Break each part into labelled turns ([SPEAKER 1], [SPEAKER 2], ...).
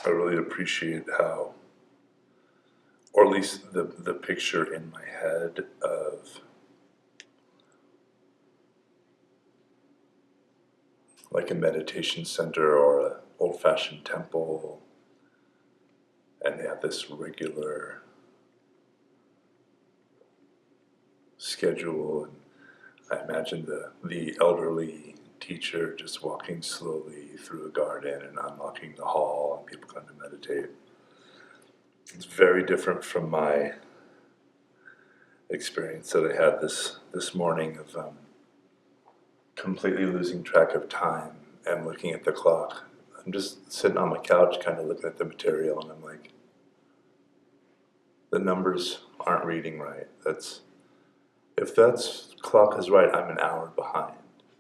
[SPEAKER 1] I really appreciate how, or at least the picture in my head of like a meditation center or an old-fashioned temple, and they have this regular schedule, and I imagine the elderly teacher just walking slowly through a garden and unlocking the hall and people come to meditate. It's very different from my experience that I had this morning of completely losing track of time and looking at the clock. I'm just sitting on my couch kind of looking at the material, and I'm like, the numbers aren't reading right. If that's clock is right, I'm an hour behind.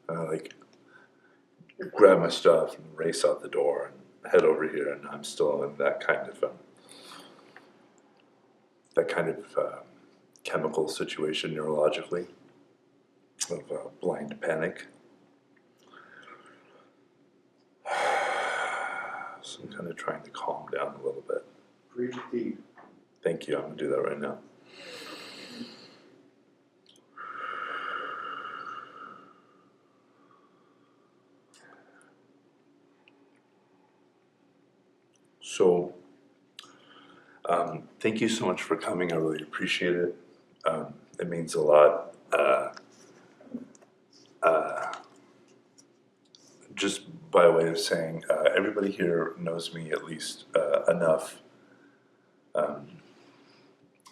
[SPEAKER 1] And I like grab my stuff and race out the door and head over here, and I'm still in that kind of chemical situation neurologically of blind panic. So I'm kind of trying to calm down a little bit.
[SPEAKER 2] Breathe deep.
[SPEAKER 1] Thank you. I'm going to do that right now. So, thank you so much for coming. I really appreciate it. It means a lot. Just by way of saying, everybody here knows me at least enough.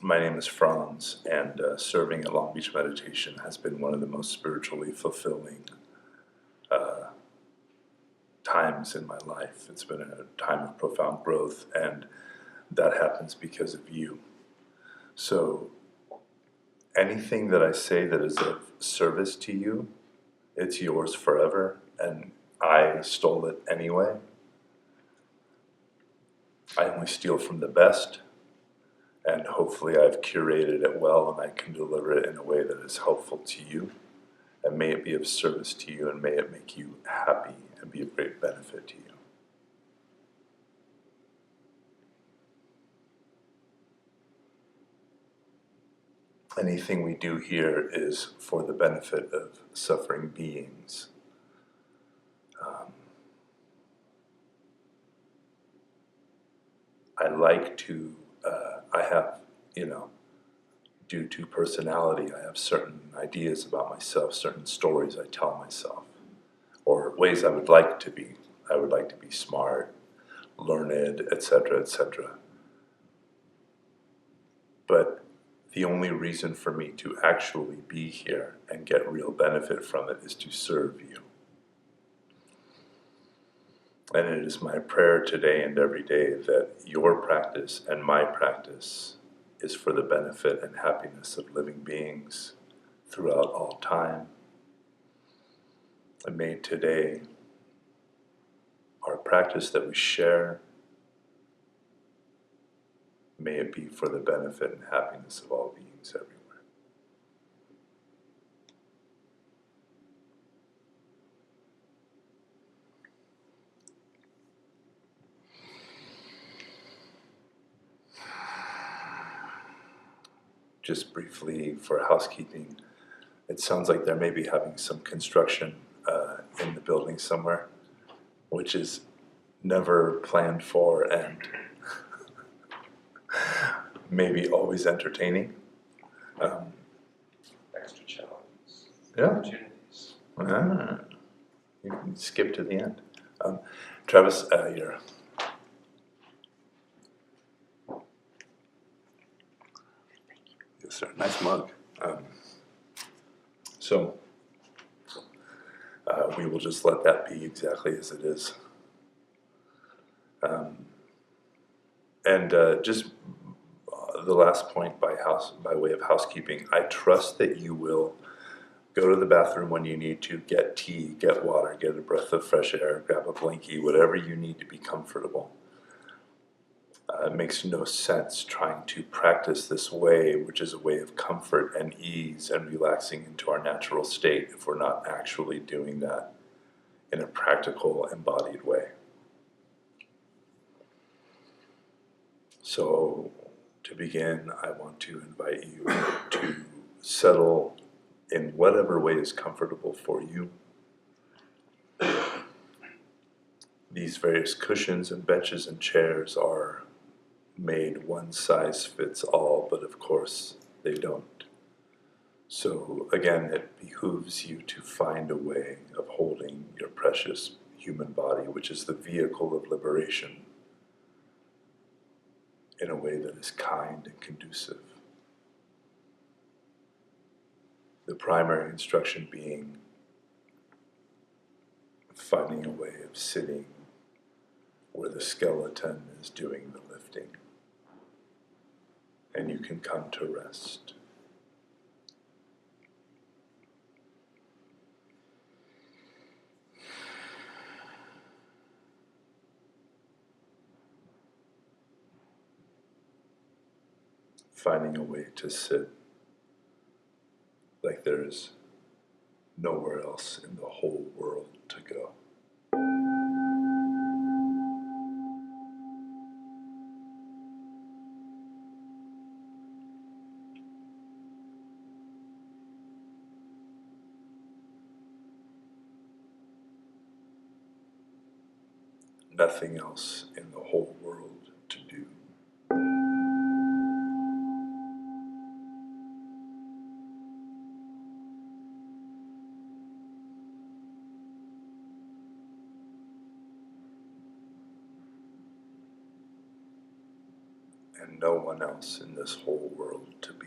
[SPEAKER 1] My name is Franz, and serving at Long Beach Meditation has been one of the most spiritually fulfilling times in my life. It's been a time of profound growth, and that happens because of you. So anything that I say that is of service to you, it's yours forever, and I stole it anyway. I only steal from the best, and hopefully I've curated it well and I can deliver it in a way that is helpful to you, and may it be of service to you, and may it make you happy and be of great benefit to you. Anything we do here is for the benefit of suffering beings. I like to, I have, due to personality, I have certain ideas about myself, certain stories I tell myself, or ways I would like to be. I would like to be smart, learned, etc., etc. But the only reason for me to actually be here and get real benefit from it is to serve you. And it is my prayer today and every day that your practice and my practice is for the benefit and happiness of living beings throughout all time. And may today our practice that we share, may it be for the benefit and happiness of all beings everywhere. Just briefly for housekeeping, it sounds like they may be having some construction in the building somewhere, which is never planned for and maybe always entertaining.
[SPEAKER 2] Extra challenges.
[SPEAKER 1] Yeah.
[SPEAKER 2] Opportunities.
[SPEAKER 1] You can skip to the end. Travis, you're... Yes, sir. Nice mug. So we will just let that be exactly as it is. And just the last point by way of housekeeping, I trust that you will go to the bathroom when you need to, get tea, get water, get a breath of fresh air, grab a blankie, whatever you need to be comfortable. It makes no sense trying to practice this way, which is a way of comfort and ease and relaxing into our natural state, if we're not actually doing that in a practical, embodied way. So, to begin, I want to invite you to settle in whatever way is comfortable for you. These various cushions and benches and chairs are made one size fits all, but of course they don't. So again, it behooves you to find a way of holding your precious human body, which is the vehicle of liberation, in a way that is kind and conducive. The primary instruction being finding a way of sitting where the skeleton is doing the lifting, and you can come to rest. Finding a way to sit like there's nowhere else in the whole world to go. Nothing else in the whole world to do. And no one else in this whole world to be.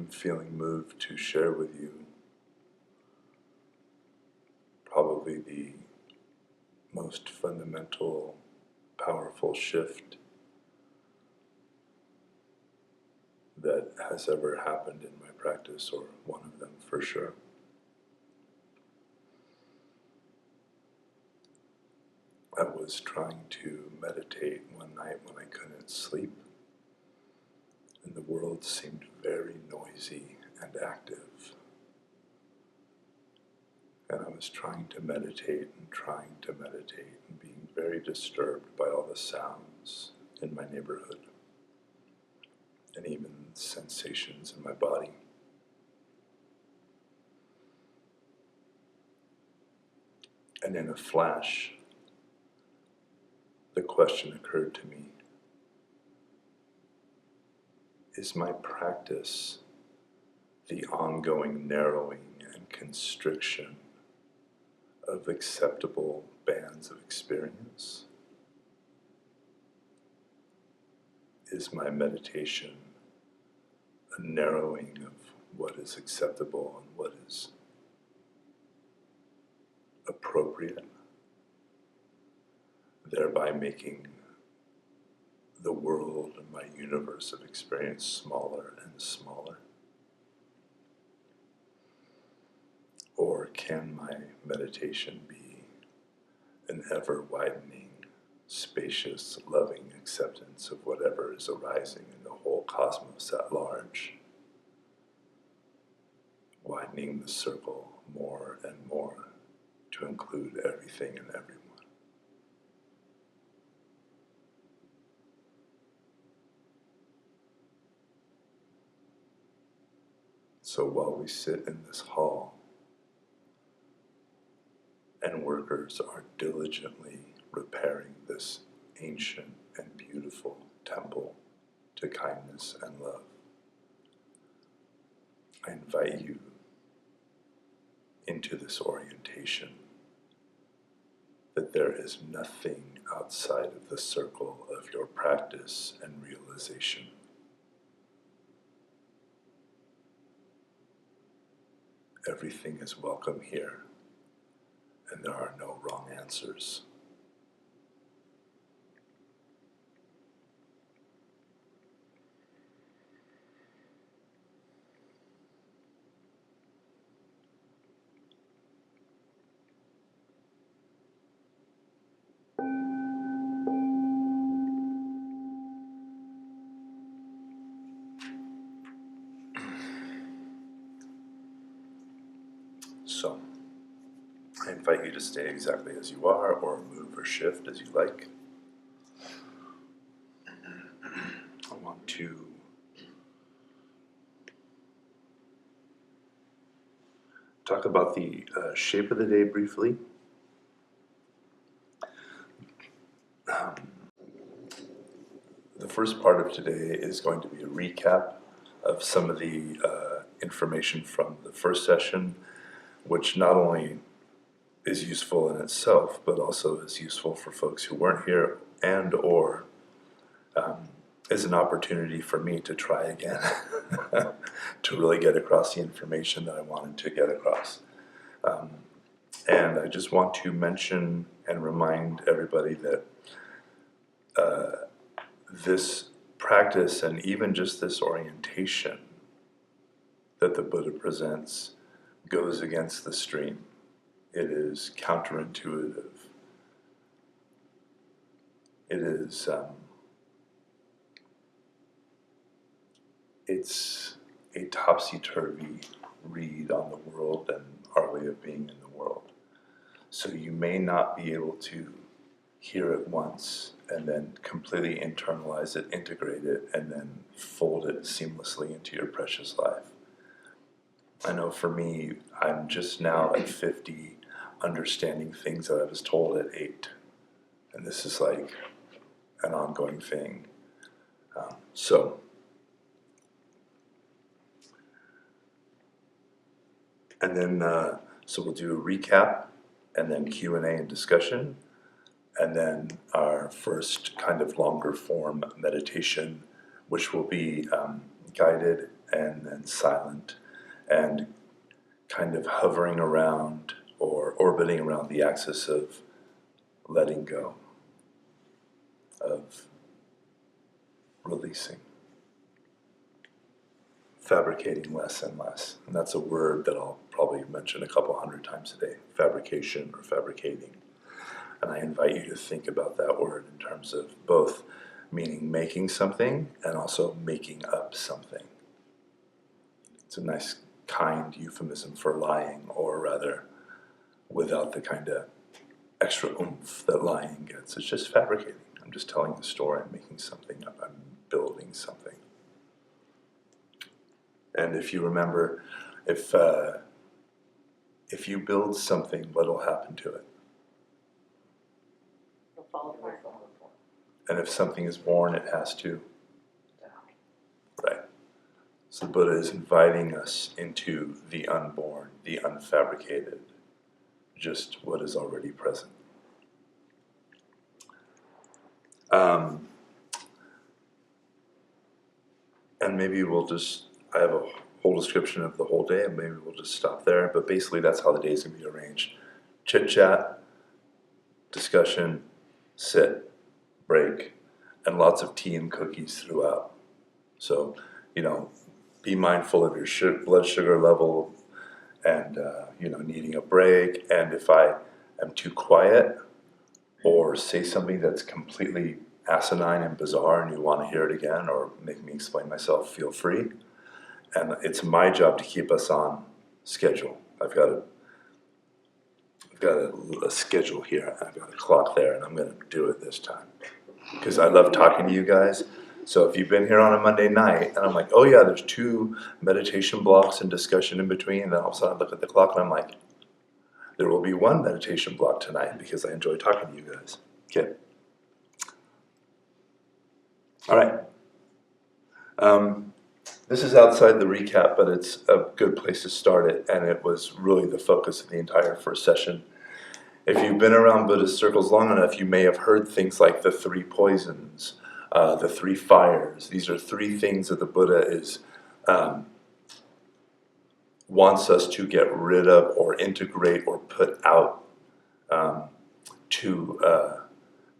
[SPEAKER 1] feeling moved to share with you probably the most fundamental, powerful shift that has ever happened in my practice, or one of them for sure. I was trying to meditate one night when I couldn't sleep, and the world seemed very noisy and active. And I was trying to meditate and being very disturbed by all the sounds in my neighborhood and even sensations in my body. And in a flash, the question occurred to me, is my practice the ongoing narrowing and constriction of acceptable bands of experience? Is my meditation a narrowing of what is acceptable and what is appropriate, thereby making the world and my universe of experience smaller and smaller? Or can my meditation be an ever-widening, spacious, loving acceptance of whatever is arising in the whole cosmos at large, widening the circle more and more to include everything and everyone? So while we sit in this hall and workers are diligently repairing this ancient and beautiful temple to kindness and love, I invite you into this orientation that there is nothing outside of the circle of your practice and realization. Everything is welcome here, and there are no wrong answers. So, I invite you to stay exactly as you are, or move or shift as you like. I want to talk about the shape of the day briefly. The first part of today is going to be a recap of some of the information from the first session, which not only is useful in itself, but also is useful for folks who weren't here, and or is an opportunity for me to try again to really get across the information that I wanted to get across. And I just want to mention and remind everybody that this practice, and even just this orientation that the Buddha presents, goes against the stream. It is counterintuitive. It is, it's a topsy-turvy read on the world and our way of being in the world. So you may not be able to hear it once and then completely internalize it, integrate it, and then fold it seamlessly into your precious life. I know for me, I'm just now at 50, understanding things that I was told at 8. And this is like an ongoing thing. So we'll do a recap, and then Q&A and discussion, and then our first kind of longer form meditation, which will be guided and then silent, and kind of hovering around or orbiting around the axis of letting go, of releasing, fabricating less and less. And that's a word that I'll probably mention a couple hundred times a day, fabrication or fabricating. And I invite you to think about that word in terms of both meaning making something and also making up something. It's a nice, kind euphemism for lying, or rather, without the kind of extra oomph that lying gets. It's just fabricating. I'm just telling a story. I'm making something up. I'm building something. And if you remember, if you build something, what'll happen to it?
[SPEAKER 3] It'll fall apart.
[SPEAKER 1] And if something is born, it has to. Right. So the Buddha is inviting us into the unborn, the unfabricated, just what is already present. And maybe I have a whole description of the whole day, and maybe we'll just stop there. But basically, that's how the day is going to be arranged. Chit-chat, discussion, sit, break, and lots of tea and cookies throughout. So, be mindful of your blood sugar level and, needing a break. And if I am too quiet or say something that's completely asinine and bizarre and you want to hear it again or make me explain myself, feel free. And it's my job to keep us on schedule. I've got a schedule here, I've got a clock there, and I'm going to do it this time. Because I love talking to you guys. So if you've been here on a Monday night, and I'm like, oh yeah, there's 2 meditation blocks and discussion in between, and then all of a sudden I look at the clock and I'm like, there will be 1 meditation block tonight because I enjoy talking to you guys. Okay. All right. This is outside the recap, but it's a good place to start it, and it was really the focus of the entire first session. If you've been around Buddhist circles long enough, you may have heard things like the 3 poisons, the 3 fires. These are 3 things that the Buddha wants us to get rid of or integrate or put out.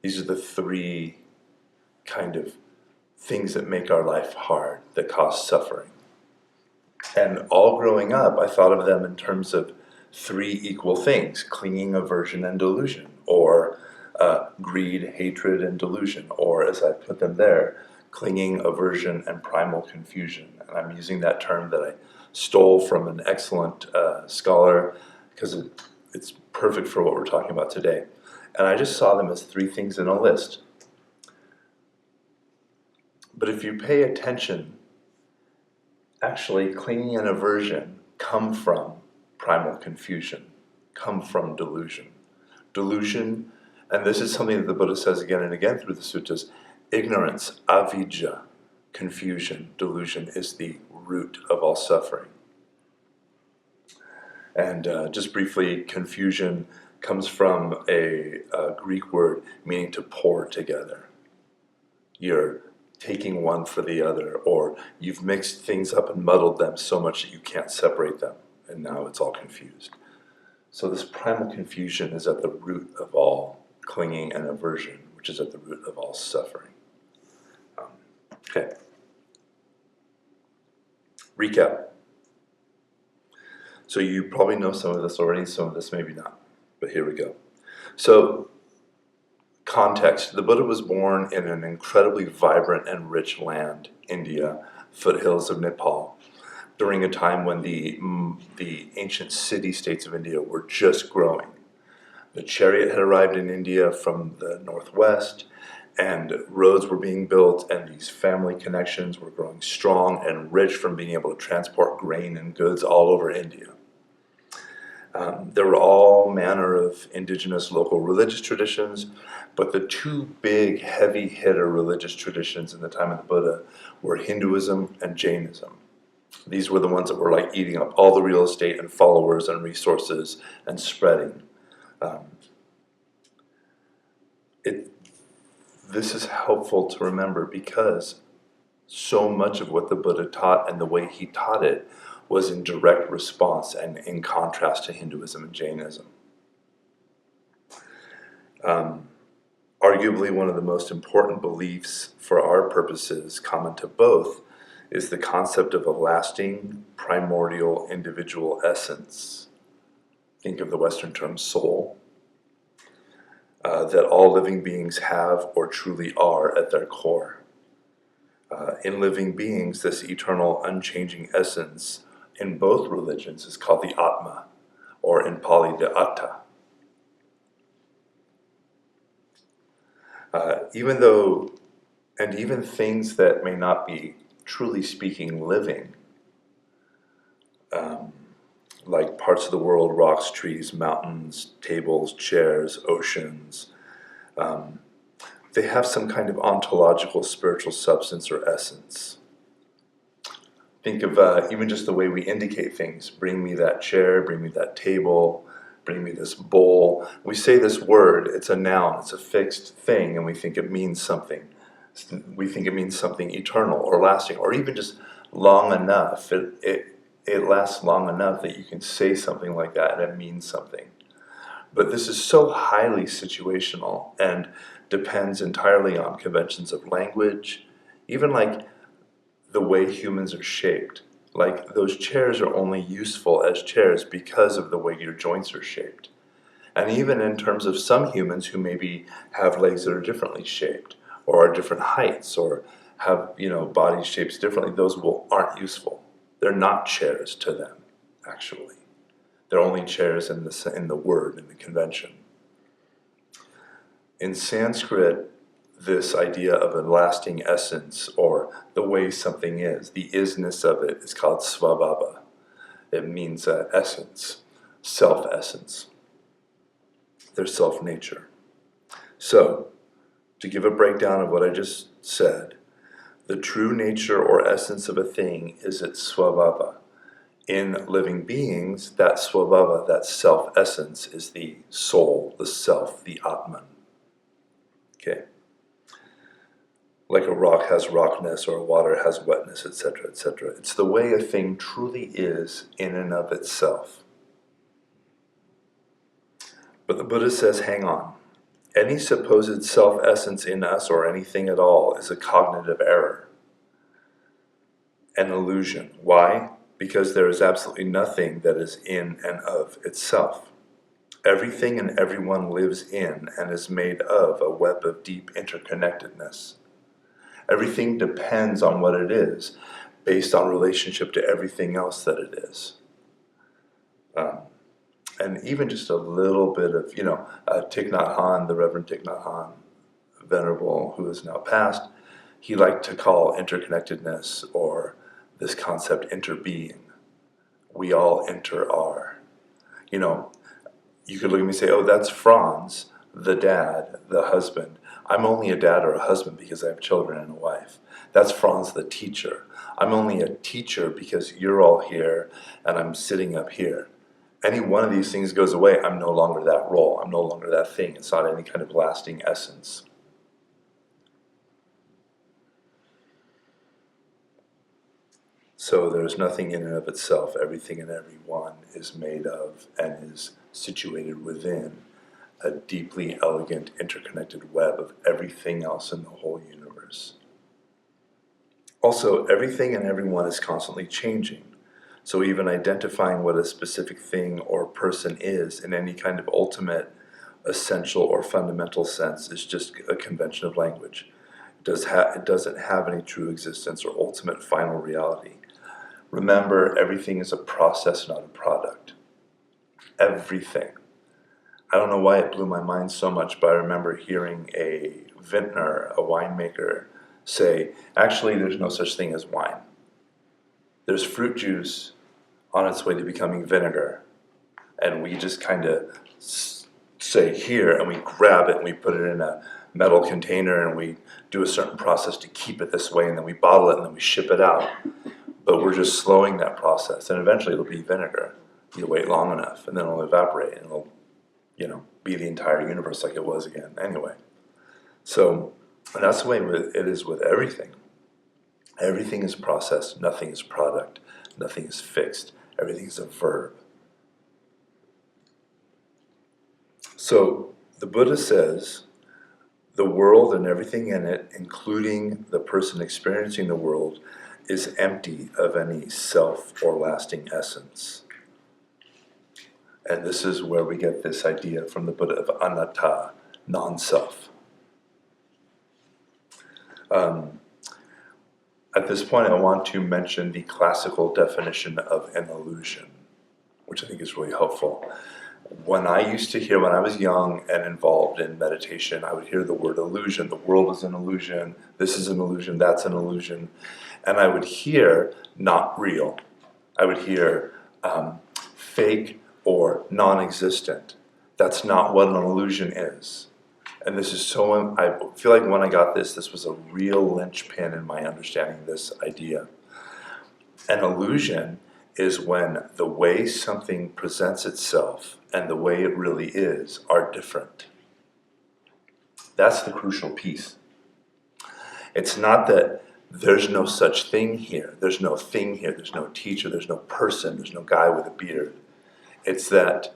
[SPEAKER 1] These are the 3 kind of things that make our life hard, that cause suffering. And all growing up, I thought of them in terms of 3 equal things: clinging, aversion, and delusion, or greed, hatred, and delusion, or as I put them there, clinging, aversion, and primal confusion. And I'm using that term that I stole from an excellent scholar because it's perfect for what we're talking about today. And I just saw them as 3 things in a list. But if you pay attention, actually clinging and aversion come from primal confusion, come from delusion. Delusion, and this is something that the Buddha says again and again through the suttas, ignorance, avidya, confusion, delusion is the root of all suffering. And just briefly, confusion comes from a Greek word meaning to pour together. You're taking one for the other, or you've mixed things up and muddled them so much that you can't separate them, and now it's all confused. So this primal confusion is at the root of all clinging and aversion, which is at the root of all suffering. Okay. Recap. So you probably know some of this already, some of this maybe not, but here we go. So, context. The Buddha was born in an incredibly vibrant and rich land, India, foothills of Nepal, during a time when the ancient city-states of India were just growing. The chariot had arrived in India from the northwest, and roads were being built, and these family connections were growing strong and rich from being able to transport grain and goods all over India. There were all manner of indigenous local religious traditions, but the 2 big heavy hitter religious traditions in the time of the Buddha were Hinduism and Jainism. These were the ones that were like eating up all the real estate and followers and resources and spreading. This is helpful to remember because So much of what the Buddha taught and the way he taught it was in direct response and in contrast to Hinduism and Jainism. Arguably one of the most important beliefs for our purposes, common to both, is the concept of a lasting, primordial, individual essence. Think of the Western term soul, that all living beings have or truly are at their core. In living beings, this eternal, unchanging essence in both religions is called the Atma, or in Pali, the Atta. Even things that may not be, truly speaking, living, like parts of the world, rocks, trees, mountains, tables, chairs, oceans, they have some kind of ontological spiritual substance or essence. Think of even just the way we indicate things. Bring me that chair, bring me that table, bring me this bowl. We say this word, it's a noun, it's a fixed thing, and we think it means something. We think it means something eternal or lasting, or even just long enough. It lasts long enough that you can say something like that and it means something. But this is so highly situational and depends entirely on conventions of language, even like the way humans are shaped. Like those chairs are only useful as chairs because of the way your joints are shaped. And even in terms of some humans who maybe have legs that are differently shaped, or are different heights, or have body shapes differently, those aren't useful. They're not chairs to them, actually. They're only chairs in the word, in the convention. In Sanskrit, this idea of a lasting essence, or the way something is, the isness of it, is called svabhava. It means essence, self-essence, their self-nature. So, to give a breakdown of what I just said, the true nature or essence of a thing is its svabhava. In living beings, that svabhava, that self-essence, is the soul, the self, the Atman. Okay? Like a rock has rockness, or water has wetness, etc., etc. It's the way a thing truly is in and of itself. But the Buddha says, hang on. Any supposed self-essence in us, or anything at all, is a cognitive error, an illusion. Why? Because there is absolutely nothing that is in and of itself. Everything and everyone lives in and is made of a web of deep interconnectedness. Everything depends on what it is, based on relationship to everything else that it is. And even just a little bit of, Thich Nhat Hanh, the Reverend Thich Nhat Hanh, Venerable, who is now passed, he liked to call interconnectedness, or this concept, interbeing. We all inter-are. You could look at me and say, oh, that's Franz, the dad, the husband. I'm only a dad or a husband because I have children and a wife. That's Franz, the teacher. I'm only a teacher because you're all here and I'm sitting up here. Any one of these things goes away, I'm no longer that role. I'm no longer that thing. It's not any kind of lasting essence. So there's nothing in and of itself. Everything and everyone is made of and is situated within a deeply elegant, interconnected web of everything else in the whole universe. Also, everything and everyone is constantly changing. So even identifying what a specific thing or person is in any kind of ultimate, essential, or fundamental sense is just a convention of language. It doesn't have any true existence or ultimate final reality. Remember, everything is a process, not a product. Everything. I don't know why it blew my mind so much, but I remember hearing a vintner, a winemaker, say, actually, there's no such thing as wine. There's fruit juice on its way to becoming vinegar. And we just kind of say here, and we grab it, and we put it in a metal container, and we do a certain process to keep it this way, and then we bottle it, and then we ship it out. But we're just slowing that process, and eventually it'll be vinegar. You wait long enough, and then it'll evaporate, and it'll, be the entire universe like it was again. Anyway, so and that's the way it is with everything. Everything is process, nothing is product, nothing is fixed, everything is a verb. So the Buddha says the world and everything in it, including the person experiencing the world, is empty of any self or lasting essence. And this is where we get this idea from the Buddha of anatta, non-self. At this point, I want to mention the classical definition of an illusion, which I think is really helpful. When I was young and involved in meditation, I would hear the word illusion. The world is an illusion, this is an illusion, that's an illusion. And I would hear not real. I would hear fake or non-existent. That's not what an illusion is. And this is so, I feel like when I got this was a real linchpin in my understanding this idea. An illusion is when the way something presents itself and the way it really is are different. That's the crucial piece. It's not that there's no such thing here, there's no thing here, there's no teacher, there's no person, there's no guy with a beard. It's that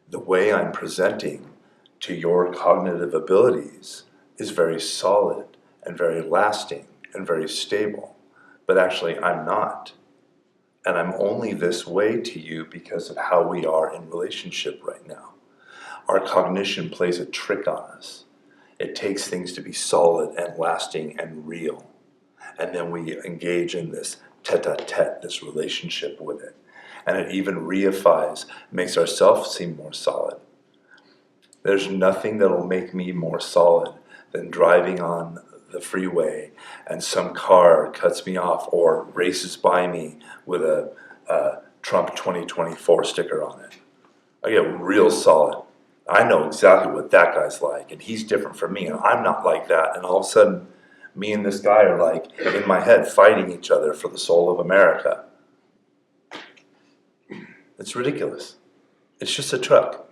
[SPEAKER 1] the way I'm presenting to your cognitive abilities is very solid and very lasting and very stable. But actually, I'm not. And I'm only this way to you because of how we are in relationship right now. Our cognition plays a trick on us. It takes things to be solid and lasting and real. And then we engage in this tete-a-tete, this relationship with it. And it even reifies, makes ourselves seem more solid. There's nothing that'll make me more solid than driving on the freeway and some car cuts me off or races by me with a Trump 2024 sticker on it. I get real solid. I know exactly what that guy's like, and he's different from me, and I'm not like that. And all of a sudden, me and this guy are like, in my head, fighting each other for the soul of America. It's ridiculous. It's just a truck.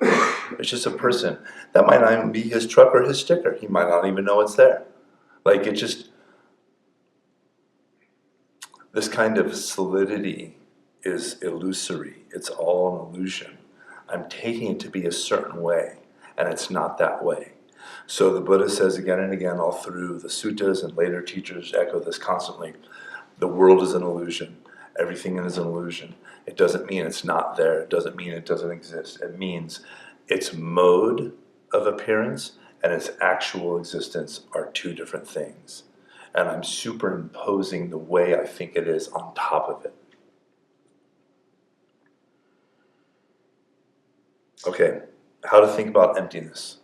[SPEAKER 1] It's just a person. That might not even be his truck or his sticker. He might not even know it's there. Like, it just, this kind of solidity is illusory. It's all an illusion. I'm taking it to be a certain way, and it's not that way. So the Buddha says again and again, all through the suttas, and later teachers echo this constantly, the world is an illusion. Everything is an illusion. It doesn't mean it's not there. It doesn't mean it doesn't exist. It means its mode of appearance and its actual existence are two different things. And I'm superimposing the way I think it is on top of it. Okay, how to think about emptiness.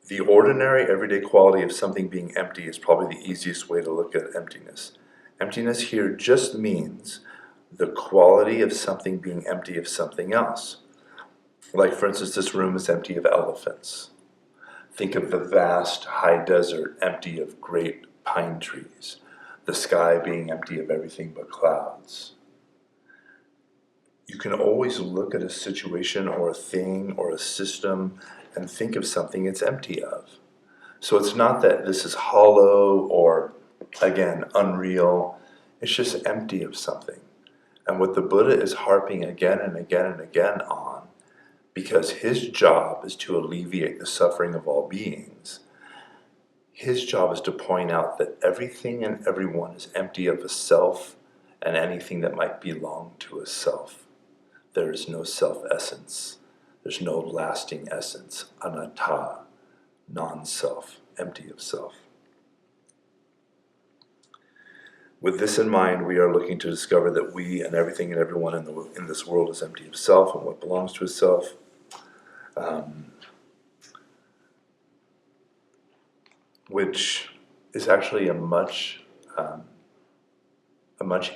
[SPEAKER 1] The ordinary everyday quality of something being empty is probably the easiest way to look at emptiness. Emptiness here just means the quality of something being empty of something else. Like, for instance, this room is empty of elephants. Think of the vast high desert empty of great pine trees. The sky being empty of everything but clouds. You can always look at a situation or a thing or a system and think of something it's empty of. So it's not that this is hollow or, again, unreal. It's just empty of something. And what the Buddha is harping again and again and again on, because his job is to alleviate the suffering of all beings, his job is to point out that everything and everyone is empty of a self and anything that might belong to a self. There is no self-essence. There's no lasting essence, anatta, non-self, empty of self. With this in mind, we are looking to discover that we and everything and everyone in this world is empty of self and what belongs to itself. Which is actually a much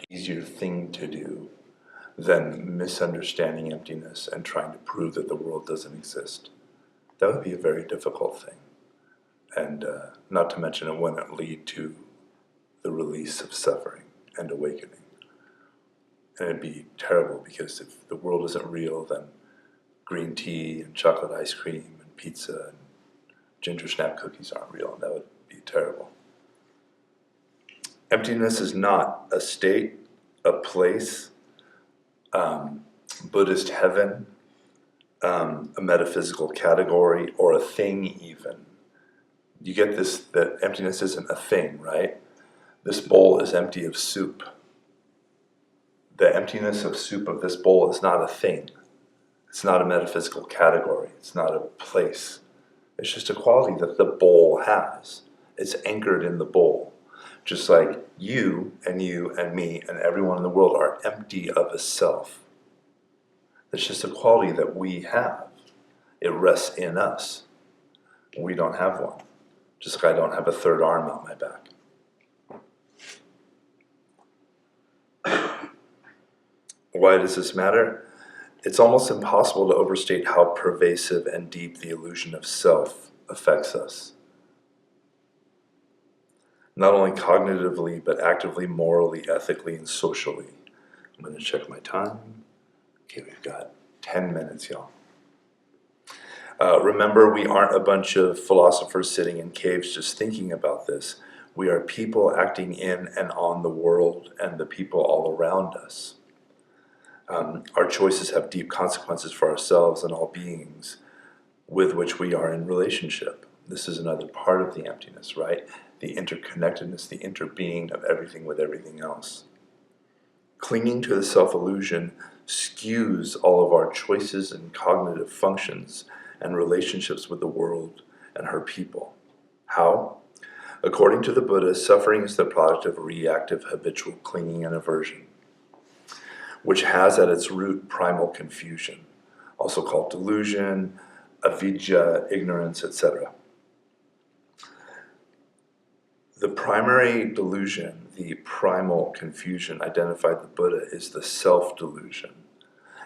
[SPEAKER 1] easier thing to do than misunderstanding emptiness and trying to prove that the world doesn't exist. That would be a very difficult thing. And not to mention it wouldn't lead to the release of suffering and awakening. And it'd be terrible, because if the world isn't real, then green tea and chocolate ice cream and pizza and ginger snap cookies aren't real, and that would be terrible. Emptiness is not a state, a place, Buddhist heaven, a metaphysical category, or a thing even. You get this, that emptiness isn't a thing, right? This bowl is empty of soup. The emptiness of soup of this bowl is not a thing. It's not a metaphysical category. It's not a place. It's just a quality that the bowl has. It's anchored in the bowl. Just like you and me and everyone in the world are empty of a self. It's just a quality that we have. It rests in us. We don't have one. Just like I don't have a third arm out my back. Why does this matter? It's almost impossible to overstate how pervasive and deep the illusion of self affects us. Not only cognitively, but actively, morally, ethically, and socially. I'm going to check my time. Okay, we've got 10 minutes, y'all. Remember, we aren't a bunch of philosophers sitting in caves just thinking about this. We are people acting in and on the world and the people all around us. Our choices have deep consequences for ourselves and all beings with which we are in relationship. This is another part of the emptiness, right? The interconnectedness, the interbeing of everything with everything else. Clinging to the self-illusion skews all of our choices and cognitive functions and relationships with the world and her people. How? According to the Buddha, suffering is the product of reactive habitual clinging and aversion, which has at its root primal confusion, also called delusion, avidya, ignorance, etc. The primary delusion, the primal confusion identified the Buddha, is the self-delusion.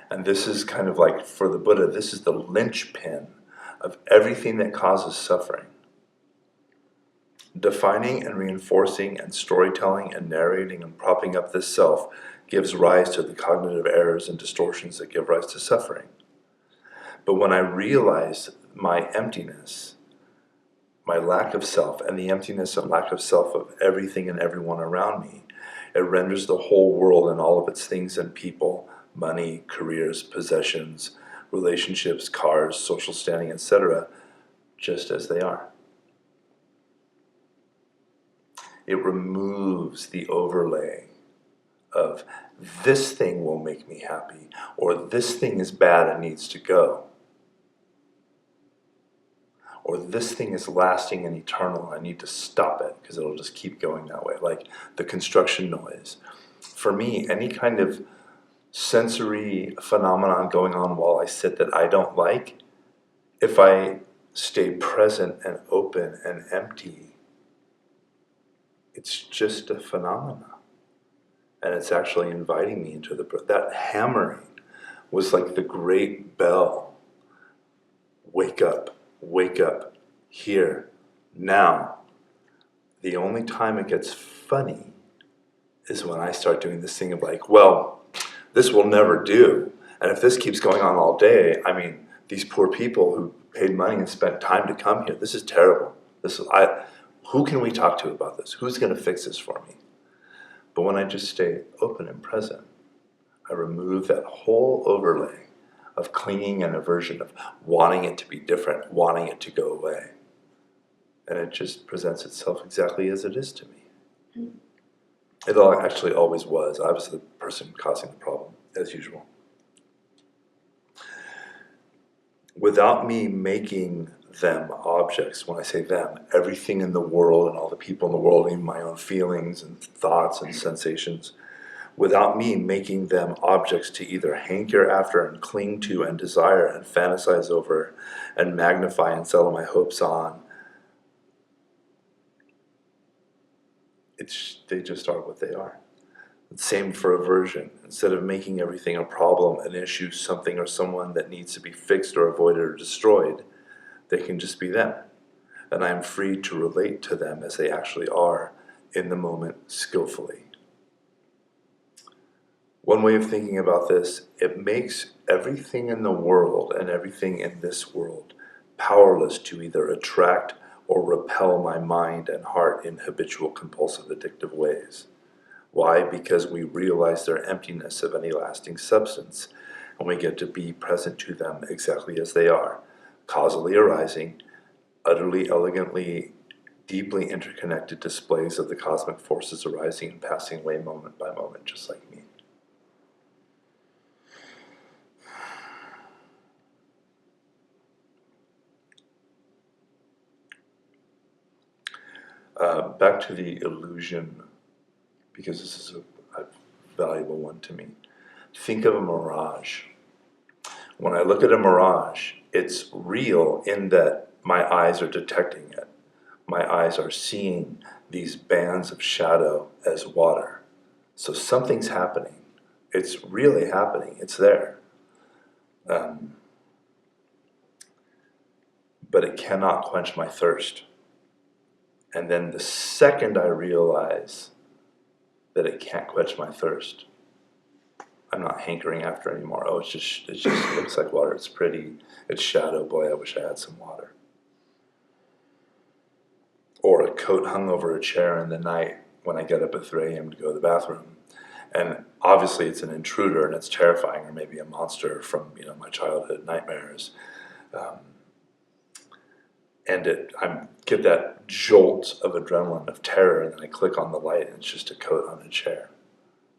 [SPEAKER 1] And this is kind of like, for the Buddha, this is the linchpin of everything that causes suffering. Defining and reinforcing and storytelling and narrating and propping up this self gives rise to the cognitive errors and distortions that give rise to suffering. But when I realize my emptiness, my lack of self, and the emptiness and lack of self of everything and everyone around me, it renders the whole world and all of its things and people, money, careers, possessions, relationships, cars, social standing, etc., just as they are. It removes the overlay of this thing will make me happy, or this thing is bad and needs to go, or this thing is lasting and eternal, I need to stop it because it'll just keep going that way, like the construction noise. For me, any kind of sensory phenomenon going on while I sit that I don't like, if I stay present and open and empty, it's just a phenomenon. And it's actually inviting me into the breath. That hammering was like the great bell. Wake up, here, now. The only time it gets funny is when I start doing this thing of like, well, this will never do. And if this keeps going on all day, I mean, these poor people who paid money and spent time to come here, this is terrible. Who can we talk to about this? Who's going to fix this for me? But when I just stay open and present, I remove that whole overlay of clinging and aversion, of wanting it to be different, wanting it to go away. And it just presents itself exactly as it is to me. It actually always was. I was the person causing the problem, as usual. Without me making them objects, when I say them, everything in the world and all the people in the world, even my own feelings and thoughts and sensations, without me making them objects to either hanker after and cling to and desire and fantasize over and magnify and settle my hopes on, they just are what they are. Same for aversion. Instead of making everything a problem, an issue, something or someone that needs to be fixed or avoided or destroyed, they can just be them. And I am free to relate to them as they actually are in the moment skillfully. One way of thinking about this, it makes everything in the world and everything in this world powerless to either attract or repel my mind and heart in habitual, compulsive, addictive ways. Why? Because we realize their emptiness of any lasting substance, and we get to be present to them exactly as they are, causally arising, utterly, elegantly, deeply interconnected displays of the cosmic forces arising and passing away moment by moment, just like me. Back to the illusion, because this is a valuable one to me. Think of a mirage. When I look at a mirage, it's real in that my eyes are detecting it. My eyes are seeing these bands of shadow as water. So something's happening. It's really happening. It's there. But it cannot quench my thirst. And then the second I realize that it can't quench my thirst, I'm not hankering after it anymore. Oh, it just looks like water. It's pretty. It's shadow. Boy, I wish I had some water. Or a coat hung over a chair in the night when I get up at 3 a.m. to go to the bathroom. And obviously it's an intruder and it's terrifying, or maybe a monster from my childhood nightmares. And I get that jolt of adrenaline, of terror, and then I click on the light and it's just a coat on a chair.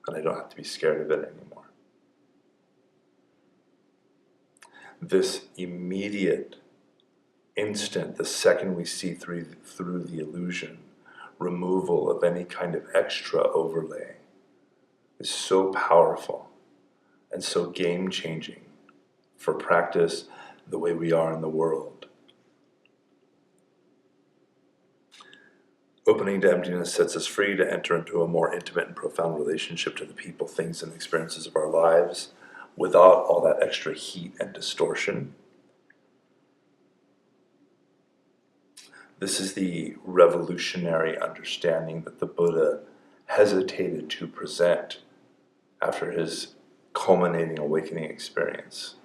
[SPEAKER 1] And I don't have to be scared of it anymore. This immediate instant, the second we see through the illusion, removal of any kind of extra overlay is so powerful and so game-changing for practice the way we are in the world. Opening to emptiness sets us free to enter into a more intimate and profound relationship to the people, things, and experiences of our lives without all that extra heat and distortion. This is the revolutionary understanding that the Buddha hesitated to present after his culminating awakening experience.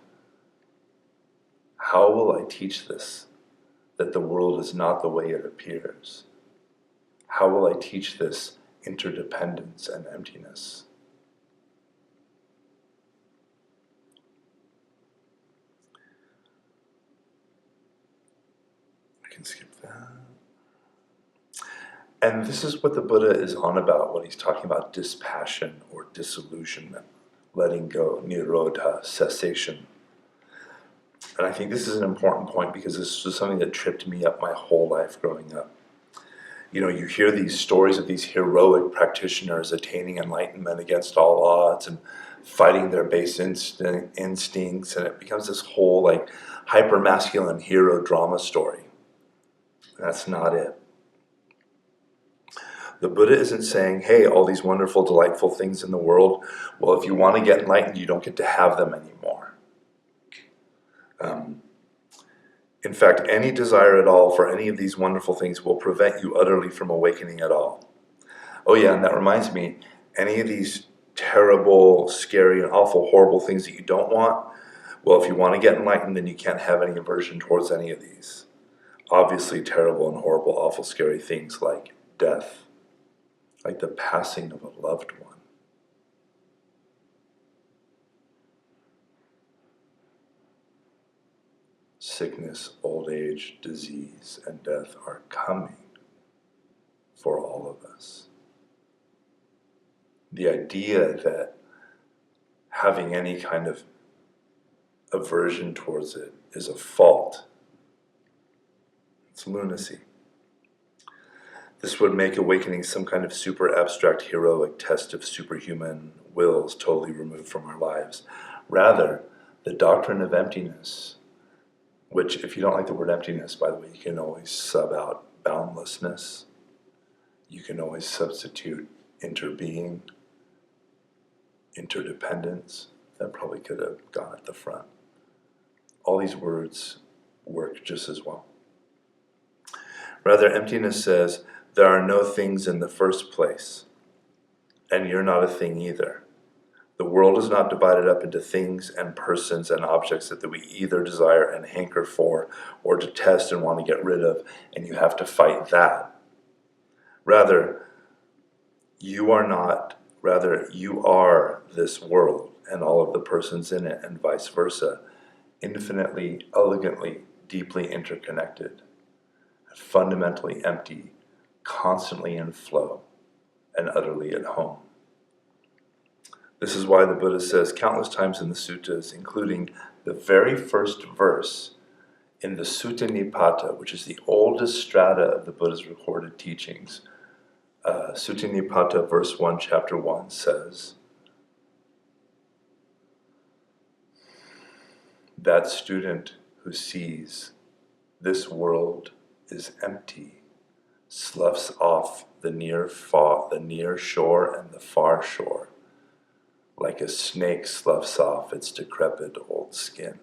[SPEAKER 1] How will I teach this, that the world is not the way it appears? How will I teach this interdependence and emptiness? I can skip that. And this is what the Buddha is on about when he's talking about dispassion or disillusionment, letting go, nirodha, cessation. And I think this is an important point because this was something that tripped me up my whole life growing up. You hear these stories of these heroic practitioners attaining enlightenment against all odds and fighting their base instincts, and it becomes this whole hyper-masculine hero drama story. That's not it. The Buddha isn't saying, hey, all these wonderful, delightful things in the world, well, if you want to get enlightened, you don't get to have them anymore. In fact, any desire at all for any of these wonderful things will prevent you utterly from awakening at all. Oh yeah, and that reminds me, any of these terrible, scary, and awful, horrible things that you don't want, well, if you want to get enlightened, then you can't have any aversion towards any of these. Obviously terrible and horrible, awful, scary things like death, like the passing of a loved one. Sickness, old age, disease, and death are coming for all of us. The idea that having any kind of aversion towards it is a fault, it's lunacy. This would make awakening some kind of super abstract, heroic test of superhuman wills totally removed from our lives. Rather, the doctrine of emptiness, which, if you don't like the word emptiness, by the way, you can always sub out boundlessness. You can always substitute interbeing, interdependence. That probably could have gone at the front. All these words work just as well. Rather, emptiness says, there are no things in the first place, and you're not a thing either. The world is not divided up into things and persons and objects that we either desire and hanker for or detest and want to get rid of, and you have to fight that. Rather, you are this world and all of the persons in it, and vice versa, infinitely, elegantly, deeply interconnected, fundamentally empty, constantly in flow, and utterly at home. This is why the Buddha says countless times in the suttas, including the very first verse in the Sutta Nipata, which is the oldest strata of the Buddha's recorded teachings. Sutta Nipata, verse 1, chapter 1 says, that student who sees this world is empty sloughs off the near shore and the far shore, like a snake sloughs off its decrepit old skin.